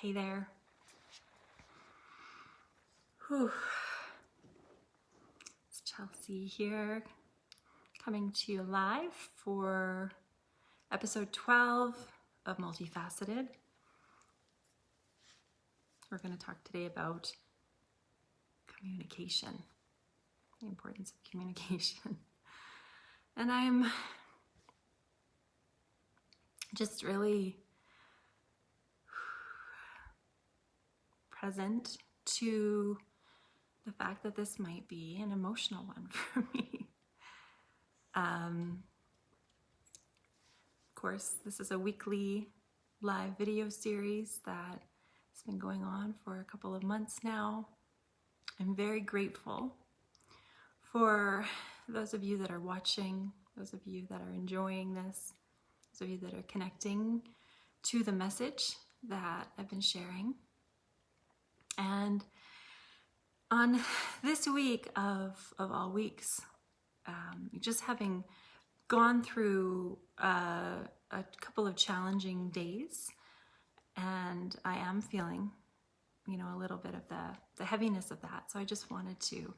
Hey there. Whew. It's Chelsea here, coming to you live for episode 12 of Multifaceted. We're going to talk today about communication, the importance of communication. And I'm just really present to the fact that this might be an emotional one for me. Of course, this is a weekly live video series that has been going on for a couple of months now. I'm very grateful for those of you that are watching, those of you that are enjoying this, those of you that are connecting to the message that I've been sharing. And on this week of all weeks, just having gone through a couple of challenging days, and I am feeling, a little bit of the heaviness of that. So I just wanted to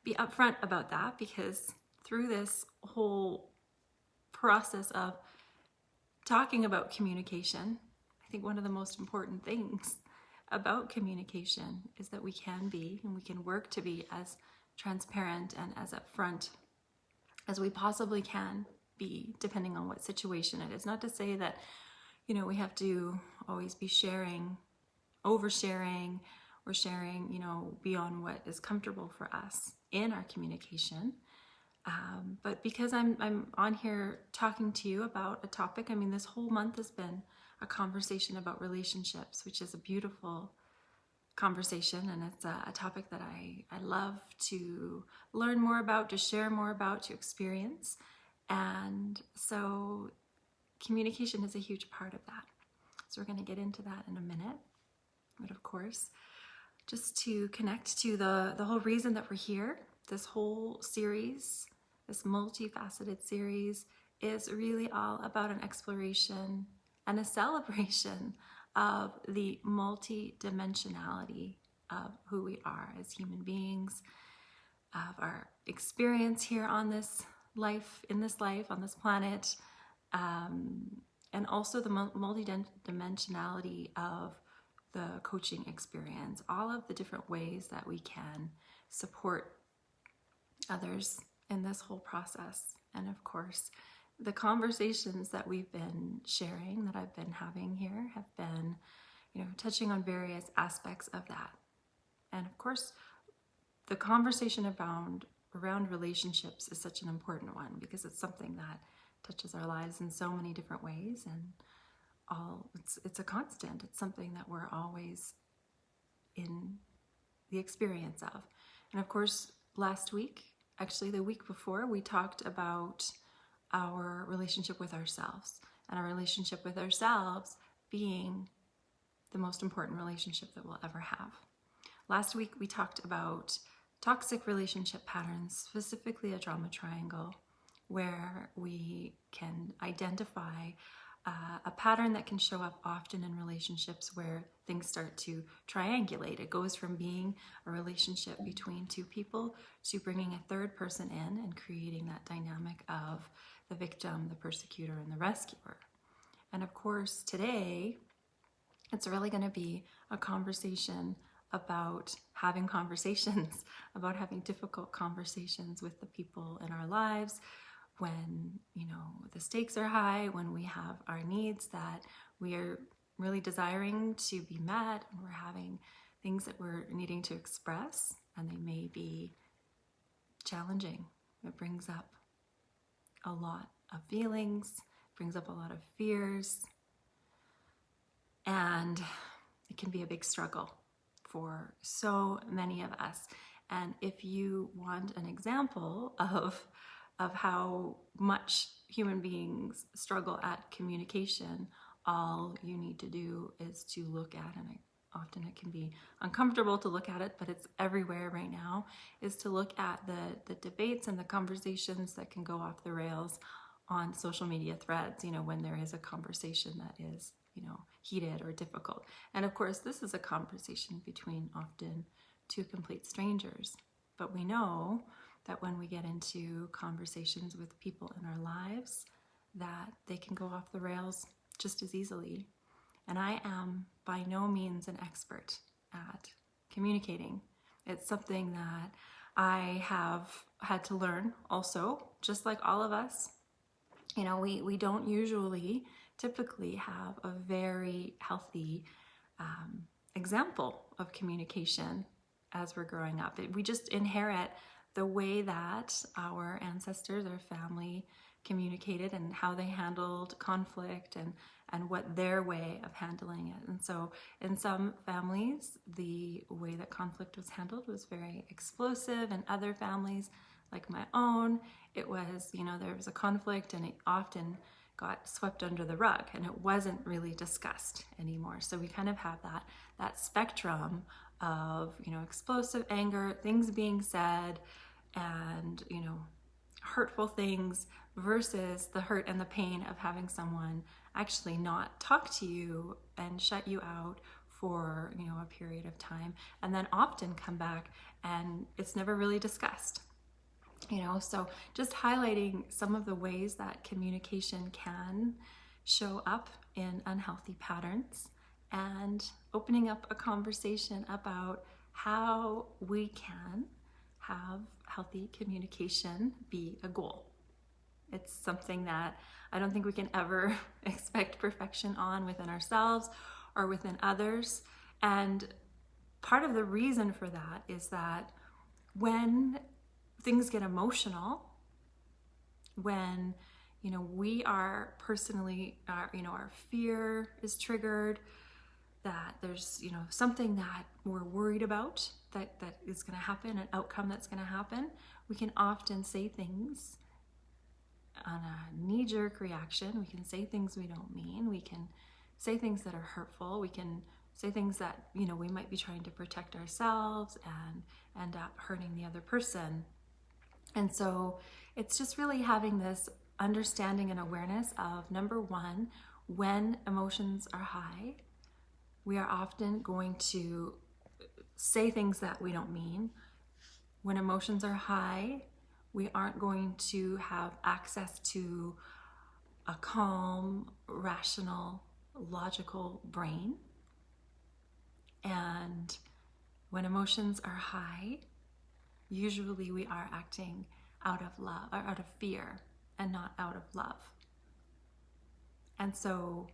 be upfront about that, because through this whole process of talking about communication, I think one of the most important things about communication is that we can be, and we can work to be, as transparent and as upfront as we possibly can be, depending on what situation it is. Not to say that, we have to always be sharing, oversharing, or sharing, beyond what is comfortable for us in our communication. But because I'm on here talking to you about a topic, this whole month has been a conversation about relationships, which is a beautiful conversation, and it's a topic that I love to learn more about, to share more about, to experience. And so communication is a huge part of that. So we're going to get into that in a minute. But of course, just to connect to the whole reason that we're here, this whole series, this multifaceted series, is really all about an exploration and a celebration of the multi-dimensionality of who we are as human beings, of our experience here on this life, on this planet, and also the multi-dimensionality of the coaching experience, all of the different ways that we can support others in this whole process. And of course, the conversations that we've been sharing, that I've been having here, have been, touching on various aspects of that. And of course, the conversation around relationships is such an important one, because it's something that touches our lives in so many different ways, and it's a constant. It's something that we're always in the experience of. And of course, last week, actually the week before, we talked about our relationship with ourselves, and our relationship with ourselves being the most important relationship that we'll ever have. Last week we talked about toxic relationship patterns, specifically a drama triangle, where we can identify a pattern that can show up often in relationships where things start to triangulate. It goes from being a relationship between two people to bringing a third person in and creating that dynamic of the victim, the persecutor, and the rescuer. And of course, today, it's really going to be a conversation about having conversations, about having difficult conversations with the people in our lives, when, the stakes are high, when we have our needs that we are really desiring to be met, and we're having things that we're needing to express, and they may be challenging. It brings up a lot of feelings, brings up a lot of fears, and it can be a big struggle for so many of us. And if you want an example of how much human beings struggle at communication, all you need to do is to look at, and often it can be uncomfortable to look at it, but it's everywhere right now, is to look at the debates and the conversations that can go off the rails on social media threads, when there is a conversation that is, heated or difficult. And of course, this is a conversation between often two complete strangers. But we know that when we get into conversations with people in our lives, that they can go off the rails just as easily. And I am by no means an expert at communicating. It's something that I have had to learn also, just like all of us. We don't typically have a very healthy example of communication as we're growing up. We just inherit the way that our ancestors, our family communicated and how they handled conflict and what their way of handling it. And so in some families, the way that conflict was handled was very explosive. In other families, like my own, it was, there was a conflict and it often got swept under the rug and it wasn't really discussed anymore. So we kind of have that spectrum of, explosive anger, things being said, and, hurtful things versus the hurt and the pain of having someone actually not talk to you and shut you out for, a period of time, and then often come back and it's never really discussed. So just highlighting some of the ways that communication can show up in unhealthy patterns and opening up a conversation about how we can have healthy communication be a goal. It's something that I don't think we can ever expect perfection on within ourselves or within others. And part of the reason for that is that when things get emotional, when we are personally, our fear is triggered, that there's something that we're worried about that is going to happen, an outcome that's going to happen, we can often say things on a knee-jerk reaction. We can say things we don't mean. We can say things that are hurtful. We can say things that we might be trying to protect ourselves and end up hurting the other person. And so it's just really having this understanding and awareness of, number one, when emotions are high, we are often going to say things that we don't mean. When emotions are high, we aren't going to have access to a calm, rational, logical brain. And when emotions are high, usually we are acting out of love or out of fear and not out of love. And so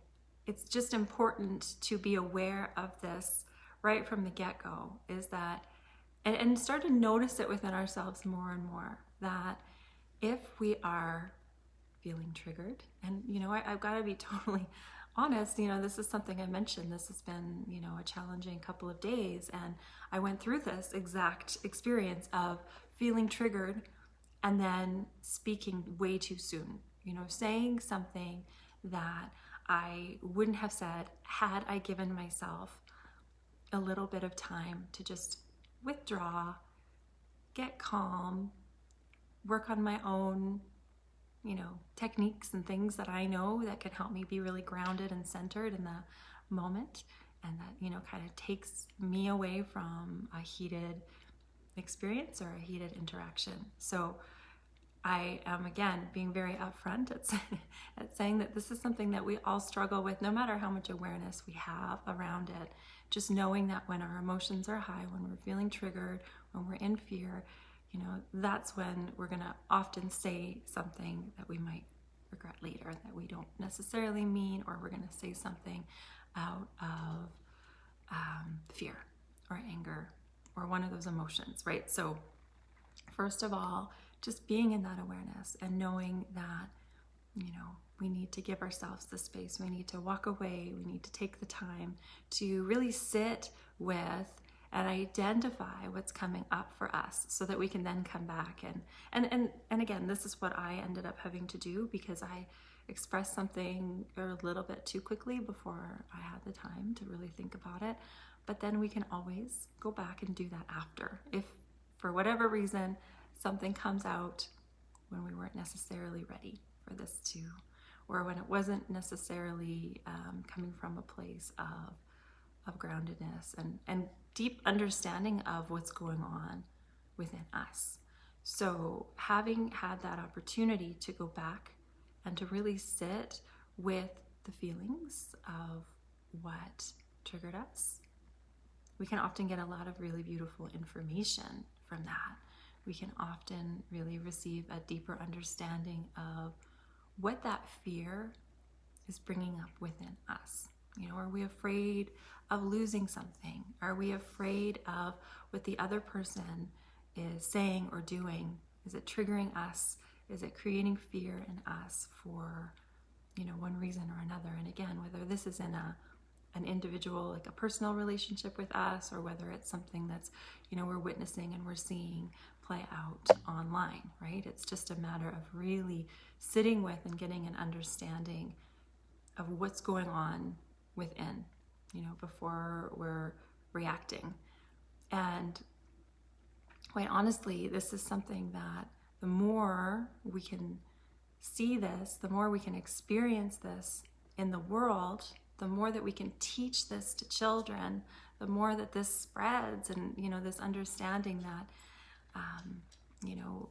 it's just important to be aware of this right from the get-go, is that, and start to notice it within ourselves more and more, that if we are feeling triggered, and I've got to be totally honest, this is something I mentioned, this has been, a challenging couple of days, and I went through this exact experience of feeling triggered and then speaking way too soon, saying something that I wouldn't have said had I given myself a little bit of time to just withdraw, get calm, work on my own, techniques and things that I know that can help me be really grounded and centered in the moment, and that, kind of takes me away from a heated experience or a heated interaction. So I am, again, being very upfront at saying that this is something that we all struggle with, no matter how much awareness we have around it. Just knowing that when our emotions are high, when we're feeling triggered, when we're in fear, that's when we're going to often say something that we might regret later, that we don't necessarily mean, or we're going to say something out of fear or anger or one of those emotions, right? So first of all, just being in that awareness and knowing that, we need to give ourselves the space. We need to walk away. We need to take the time to really sit with and identify what's coming up for us, so that we can then come back and again, this is what I ended up having to do, because I expressed something a little bit too quickly before I had the time to really think about it. But then we can always go back and do that after, if for whatever reason something comes out when we weren't necessarily ready for this to or when it wasn't necessarily coming from a place of groundedness and deep understanding of what's going on within us. So having had that opportunity to go back and to really sit with the feelings of what triggered us, we can often get a lot of really beautiful information from that. We can often really receive a deeper understanding of what that fear is bringing up within us. You know, are we afraid of losing something? Are we afraid of what the other person is saying or doing? Is it triggering us? Is it creating fear in us for, you know, one reason or another? And again, whether this is in an individual, like a personal relationship with us, or whether it's something that's, you know, we're witnessing and we're seeing play out online, right? It's just a matter of really sitting with and getting an understanding of what's going on within, you know, before we're reacting. And quite honestly, this is something that the more we can see this, the more we can experience this in the world, the more that we can teach this to children, the more that this spreads, and, you know, this understanding that, you know,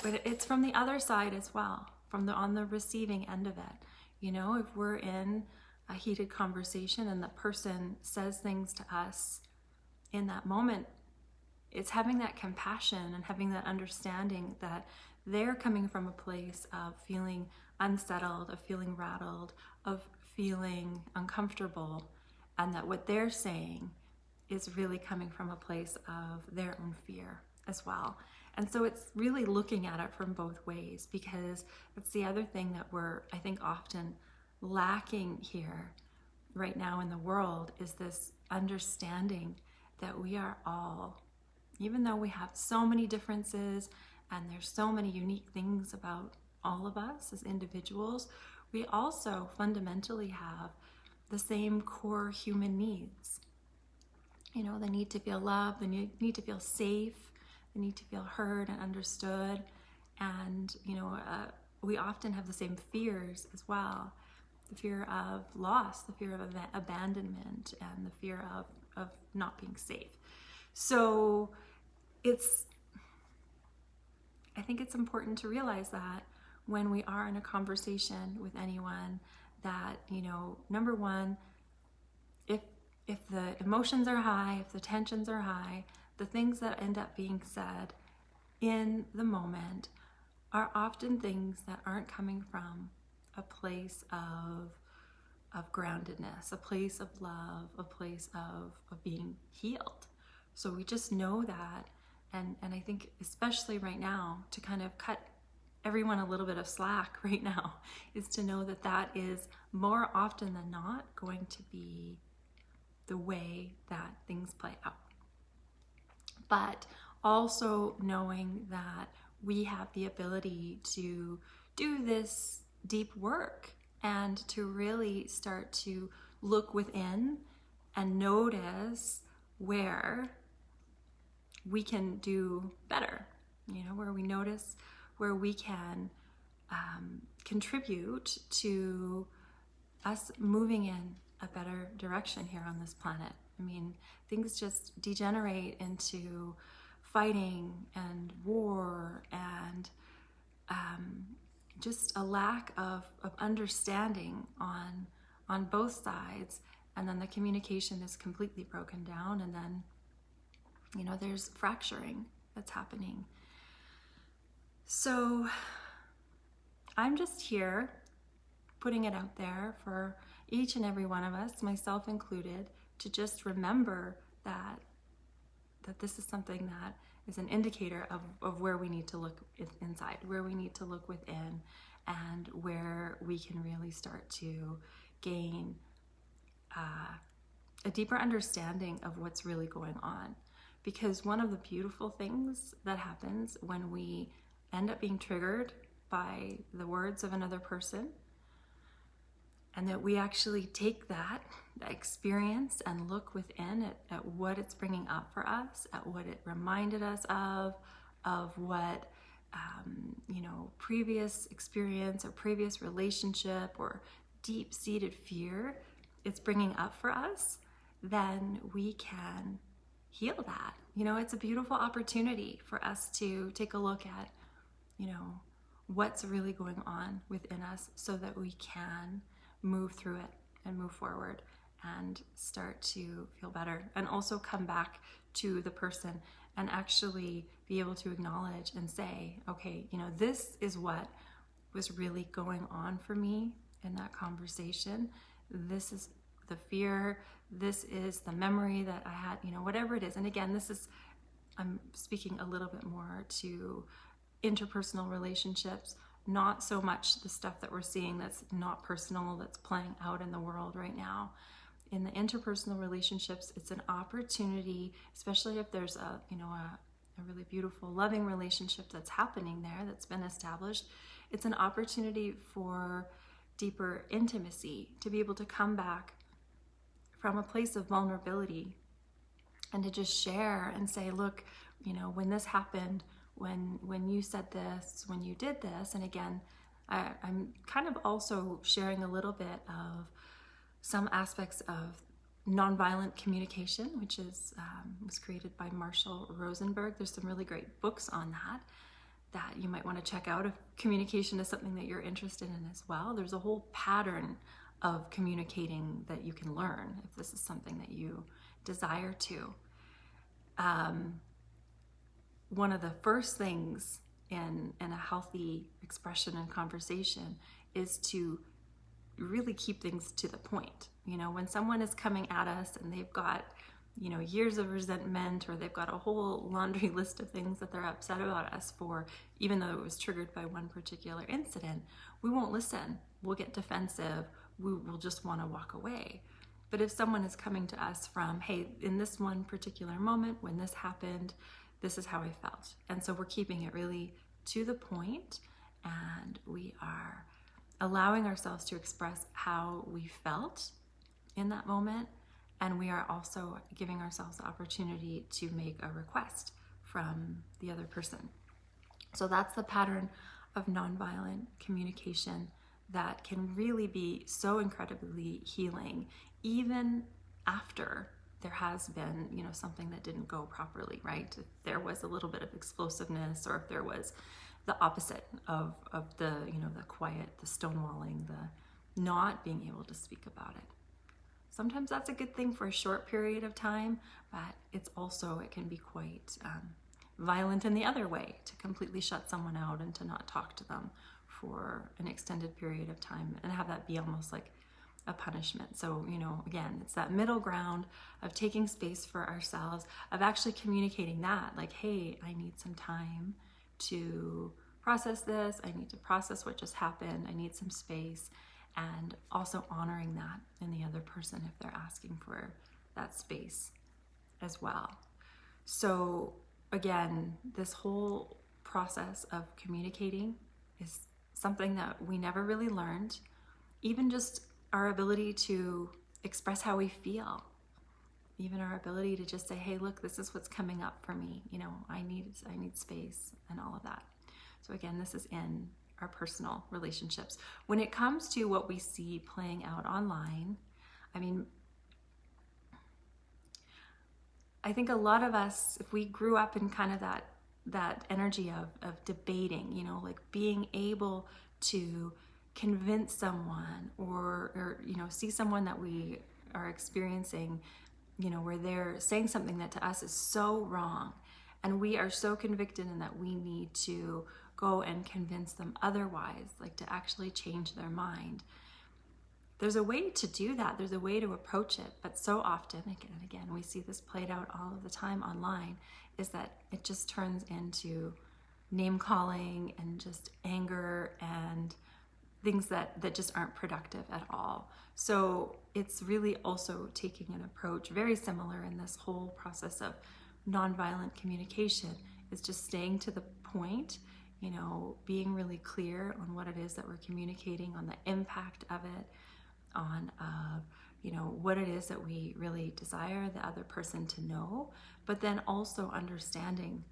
but it's from the other side as well, on the receiving end of it. You know, if we're in a heated conversation and the person says things to us in that moment, it's having that compassion and having that understanding that they're coming from a place of feeling unsettled, of feeling rattled, of feeling uncomfortable, and that what they're saying is really coming from a place of their own fear as well. And so it's really looking at it from both ways, because that's the other thing that we're, I think, often lacking here right now in the world, is this understanding that we are all, even though we have so many differences and there's so many unique things about all of us as individuals, we also fundamentally have the same core human needs. You know, the need to feel loved, the need to feel safe, the need to feel heard and understood. And, you know, we often have the same fears as well. The fear of loss, the fear of abandonment, and the fear of not being safe. So I think it's important to realize that when we are in a conversation with anyone, that, you know, number one, if the emotions are high, if the tensions are high, the things that end up being said in the moment are often things that aren't coming from a place of groundedness, a place of love, a place of being healed. So we just know that, and I think especially right now, to kind of cut everyone a little bit of slack right now, is to know that that is more often than not going to be the way that things play out. But also knowing that we have the ability to do this deep work and to really start to look within and notice where we can do better, you know, where we notice where we can contribute to us moving in a better direction here on this planet. I mean, things just degenerate into fighting and war and just a lack of understanding on both sides, and then the communication is completely broken down, and then, you know, there's fracturing that's happening. So I'm just here putting it out there for each and every one of us, myself included, to just remember that this is something that is an indicator of where we need to look inside, where we need to look within, and where we can really start to gain a deeper understanding of what's really going on. Because one of the beautiful things that happens when we end up being triggered by the words of another person, and that we actually take that experience and look within at what it's bringing up for us, at what it reminded us of what you know, previous experience or previous relationship or deep-seated fear it's bringing up for us, then we can heal that. You know, it's a beautiful opportunity for us to take a look at, you know, what's really going on within us so that we can move through it and move forward and start to feel better, and also come back to the person and actually be able to acknowledge and say, okay, you know, this is what was really going on for me in that conversation. This is the fear, this is the memory that I had, you know, whatever it is. And again, I'm speaking a little bit more to interpersonal relationships, not so much the stuff that we're seeing that's not personal, that's playing out in the world right now. In the interpersonal relationships, it's an opportunity, especially if there's a really beautiful, loving relationship that's happening there, that's been established. It's an opportunity for deeper intimacy, to be able to come back from a place of vulnerability and to just share and say, look, you know, when this happened, when you said this, when you did this. And again, I'm kind of also sharing a little bit of some aspects of nonviolent communication, which was created by Marshall Rosenberg. There's some really great books on that you might want to check out if communication is something that you're interested in as well. There's a whole pattern of communicating that you can learn if this is something that you desire to. One of the first things in a healthy expression and conversation is to really keep things to the point. You know, when someone is coming at us and they've got, you know, years of resentment, or they've got a whole laundry list of things that they're upset about us for, even though it was triggered by one particular incident, we won't listen. We'll get defensive. We will just want to walk away. But if someone is coming to us from, hey, in this one particular moment, when this happened, this is how I felt. And so we're keeping it really to the point, and we are allowing ourselves to express how we felt in that moment. And we are also giving ourselves the opportunity to make a request from the other person. So that's the pattern of nonviolent communication that can really be so incredibly healing, even after there has been, you know, something that didn't go properly, right? If there was a little bit of explosiveness, or if there was the opposite of the, you know, the quiet, the stonewalling, the not being able to speak about it. Sometimes that's a good thing for a short period of time, but it can be quite violent in the other way, to completely shut someone out and to not talk to them for an extended period of time and have that be almost like a punishment. So, you know, again, it's that middle ground of taking space for ourselves, of actually communicating that, like, hey, I need some time to process this. I need to process what just happened. I need some space. And also honoring that in the other person if they're asking for that space as well. So again, this whole process of communicating is something that we never really learned. Even just our ability to express how we feel, even our ability to just say, hey, look, this is what's coming up for me. You know, I need space and all of that. So again, this is in our personal relationships. When it comes to what we see playing out online, I mean, I think a lot of us, if we grew up in kind of that energy of debating, you know, like being able to convince someone or you know, see someone that we are experiencing, you know, where they're saying something that to us is so wrong, and we are so convicted in that we need to go and convince them otherwise, like to actually change their mind. There's a way to do that. There's a way to approach it. But so often, again, we see this played out all of the time online, is that it just turns into name calling and just anger and things that just aren't productive at all. So it's really also taking an approach very similar in this whole process of nonviolent communication, is just staying to the point, you know, being really clear on what it is that we're communicating, on the impact of it, on you know, what it is that we really desire the other person to know, but then also understanding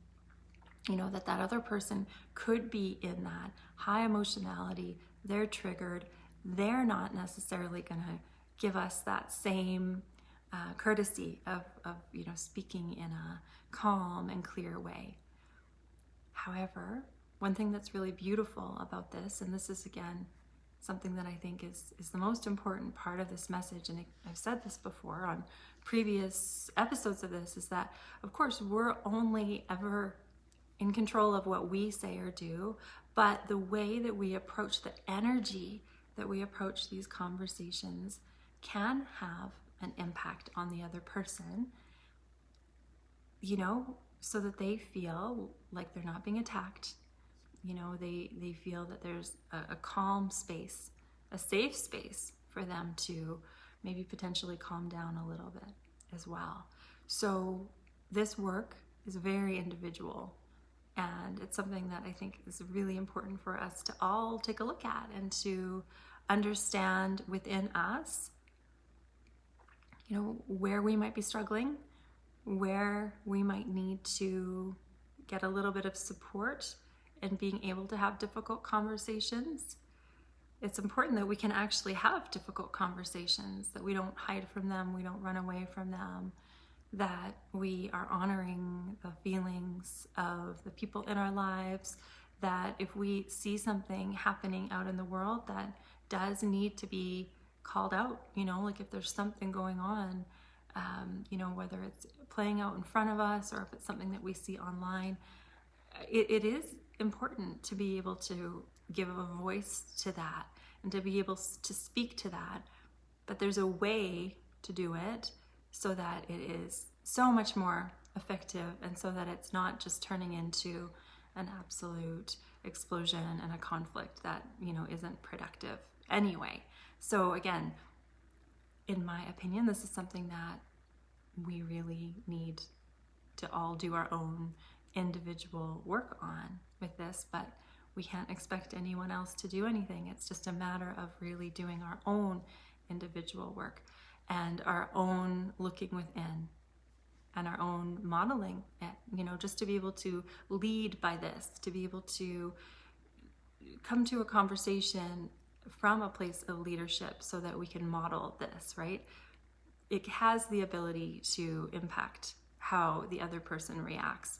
You know, that other person could be in that high emotionality, they're triggered, they're not necessarily going to give us that same courtesy of, you know, speaking in a calm and clear way. However, one thing that's really beautiful about this, and this is again something that I think is the most important part of this message, and I've said this before on previous episodes of this, is that of course we're only ever in control of what we say or do, but the way that we approach, the energy that we approach these conversations can have an impact on the other person, you know, so that they feel like they're not being attacked. You know, they feel that there's a calm space, a safe space for them to maybe potentially calm down a little bit as well. So this work is very individual, and it's something that I think is really important for us to all take a look at and to understand within us, you know, where we might be struggling, where we might need to get a little bit of support and being able to have difficult conversations. It's important that we can actually have difficult conversations, that we don't hide from them, we don't run away from them, that we are honoring the feelings of the people in our lives, that if we see something happening out in the world that does need to be called out, you know, like if there's something going on, you know, whether it's playing out in front of us or if it's something that we see online, it is important to be able to give a voice to that and to be able to speak to that. But there's a way to do it so that it is so much more effective, and so that it's not just turning into an absolute explosion and a conflict that, you know, isn't productive anyway. So again, in my opinion, this is something that we really need to all do our own individual work on with this, but we can't expect anyone else to do anything. It's just a matter of really doing our own individual work and our own looking within and our own modeling it, you know, just to be able to lead by this, to be able to come to a conversation from a place of leadership so that we can model this, right? It has the ability to impact how the other person reacts.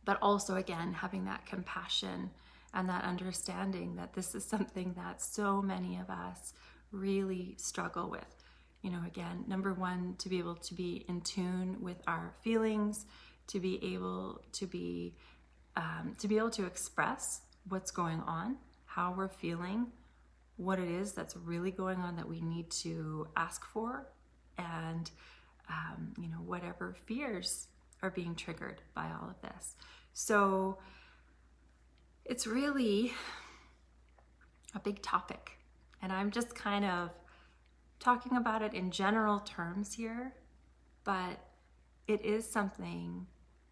But also, again, having that compassion and that understanding that this is something that so many of us really struggle with. You know, again, number one, to be able to be in tune with our feelings, to be able to express what's going on, how we're feeling, what it is that's really going on that we need to ask for, and you know, whatever fears are being triggered by all of this. So it's really a big topic, and I'm just kind of talking about it in general terms here, but it is something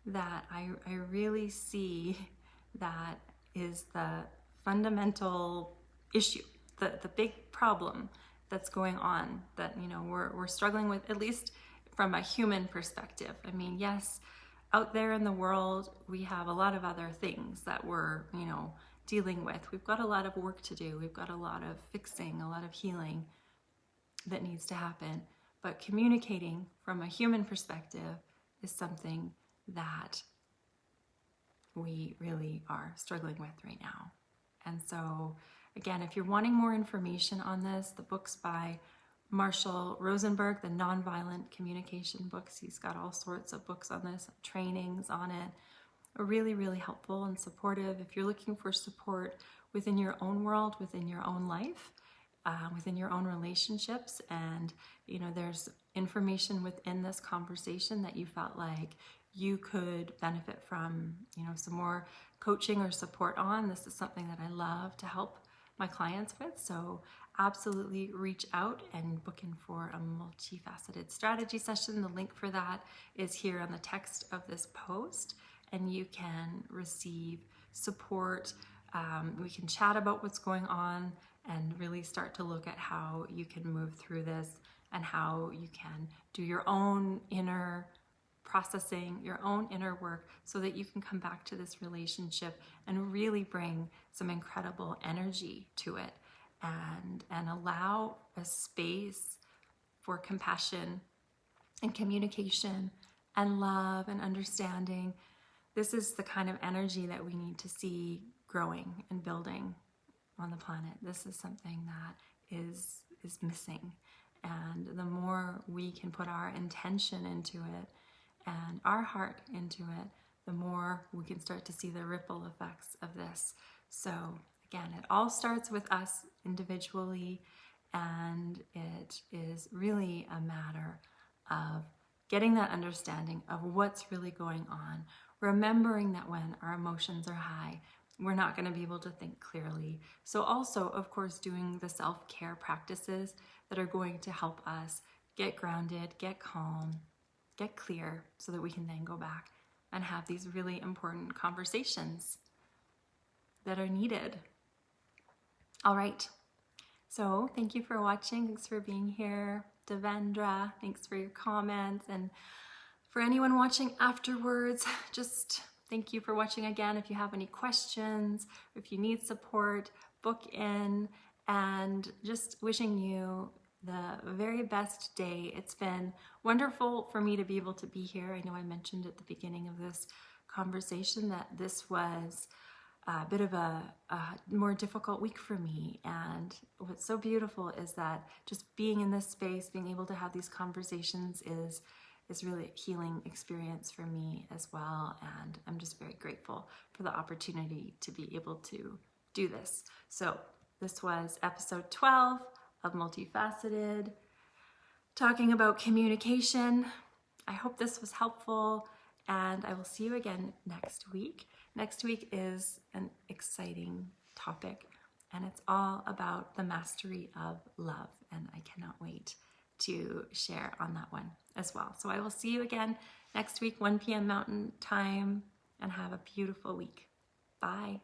that I really see that is the fundamental issue, the big problem that's going on, that, you know, we're struggling with, at least from a human perspective. I mean, yes, out there in the world, we have a lot of other things that we're, you know, dealing with. We've got a lot of work to do. We've got a lot of fixing, a lot of healing that needs to happen. But communicating from a human perspective is something that we really are struggling with right now. And so, again, if you're wanting more information on this, the books by Marshall Rosenberg, the Nonviolent Communication books, he's got all sorts of books on this, trainings on it, are really, really helpful and supportive. If you're looking for support within your own world, within your own life, within your own relationships, and, you know, there's information within this conversation that you felt like you could benefit from, you know, some more coaching or support on, this is something that I love to help my clients with. So absolutely reach out and book in for a multifaceted strategy session. The link for that is here on the text of this post, and you can receive support. We can chat about what's going on and really start to look at how you can move through this and how you can do your own inner processing your own inner work so that you can come back to this relationship and really bring some incredible energy to it, and allow a space for compassion and communication and love and understanding. This is the kind of energy that we need to see growing and building on the planet. This is something that is missing. And the more we can put our intention into it and our heart into it, the more we can start to see the ripple effects of this. So again, it all starts with us individually, and it is really a matter of getting that understanding of what's really going on, remembering that when our emotions are high, we're not going to be able to think clearly. So also, of course, doing the self-care practices that are going to help us get grounded, get calm, get clear, so that we can then go back and have these really important conversations that are needed. All right. So thank you for watching. Thanks for being here. Devendra, thanks for your comments. And for anyone watching afterwards, just thank you for watching again. If you have any questions, or if you need support, book in, and just wishing you the very best day. It's been wonderful for me to be able to be here. I know I mentioned at the beginning of this conversation that this was a bit of a more difficult week for me, and what's so beautiful is that just being in this space, being able to have these conversations is really a healing experience for me as well, and I'm just very grateful for the opportunity to be able to do this. So this was episode 12 of Multifaceted, talking about communication. I hope this was helpful, and I will see you again next week. Next week is an exciting topic, and it's all about the mastery of love, and I cannot wait to share on that one as well. So I will see you again next week, 1 p.m. Mountain Time, and have a beautiful week. Bye.